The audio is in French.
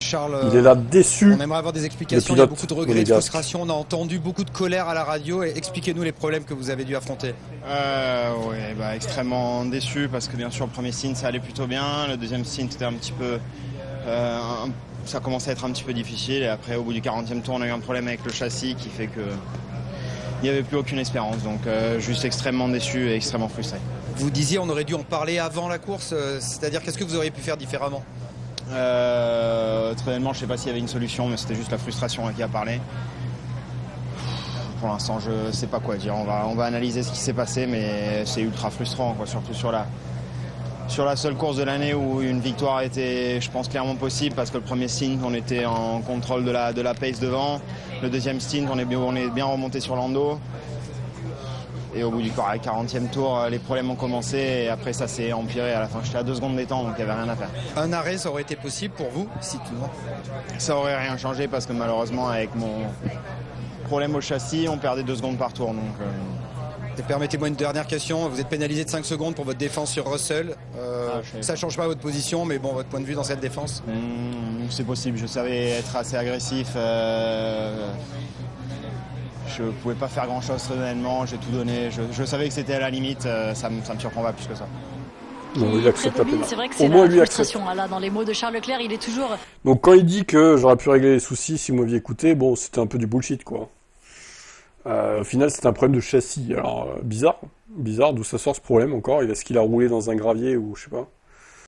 Charles, Il est là déçu, on aimerait avoir des le explications. Il y a pilote beaucoup de regrets, de monégasque. frustration. On a entendu beaucoup de colère à la radio. Et expliquez-nous les problèmes que vous avez dû affronter. Ouais, extrêmement déçu parce que bien sûr le premier stint ça allait plutôt bien, le deuxième stint était un petit peu, ça commençait à être un petit peu difficile et après au bout du 40e tour on a eu un problème avec le châssis qui fait que il n'y avait plus aucune espérance, donc juste extrêmement déçu et extrêmement frustré. Vous disiez on aurait dû en parler avant la course, c'est-à-dire qu'est-ce que vous auriez pu faire différemment? Très honnêtement je ne sais pas s'il y avait une solution, mais c'était juste la frustration qui a parlé. Pour l'instant, je ne sais pas quoi dire. On va analyser ce qui s'est passé, mais c'est ultra frustrant, quoi, surtout sur la seule course de l'année où une victoire était, je pense, clairement possible, parce que le premier stint, on était en contrôle de la pace devant. Le deuxième stint, on est bien remonté sur l'endo. Et au bout du 40e tour, les problèmes ont commencé et après ça s'est empiré. À la fin, j'étais à 2 secondes des temps, donc il n'y avait rien à faire. Un arrêt, ça aurait été possible pour vous, si tout le monde. Ça aurait rien changé parce que malheureusement, avec mon problème au châssis, on perdait 2 secondes par tour. Donc, Et permettez-moi une dernière question. Vous êtes pénalisé de 5 secondes pour votre défense sur Russell. Ça ne change pas votre position, mais bon, votre point de vue dans cette défense. C'est possible. Je savais être assez agressif. Je ne pouvais pas faire grand-chose très honnêtement. J'ai tout donné. Je savais que c'était à la limite. Ça me surprend pas plus que ça. Non, il accepte la peine. C'est vrai que Au c'est moins, la lui accepte. frustration. Là, dans les mots de Charles Leclerc, il est toujours... Donc quand il dit que j'aurais pu régler les soucis si vous m'aviez écouté, bon, c'était un peu du bullshit, quoi. Au final, c'était un problème de châssis. Alors, bizarre d'où ça sort ce problème encore. Est-ce qu'il a roulé dans un gravier ou je sais pas.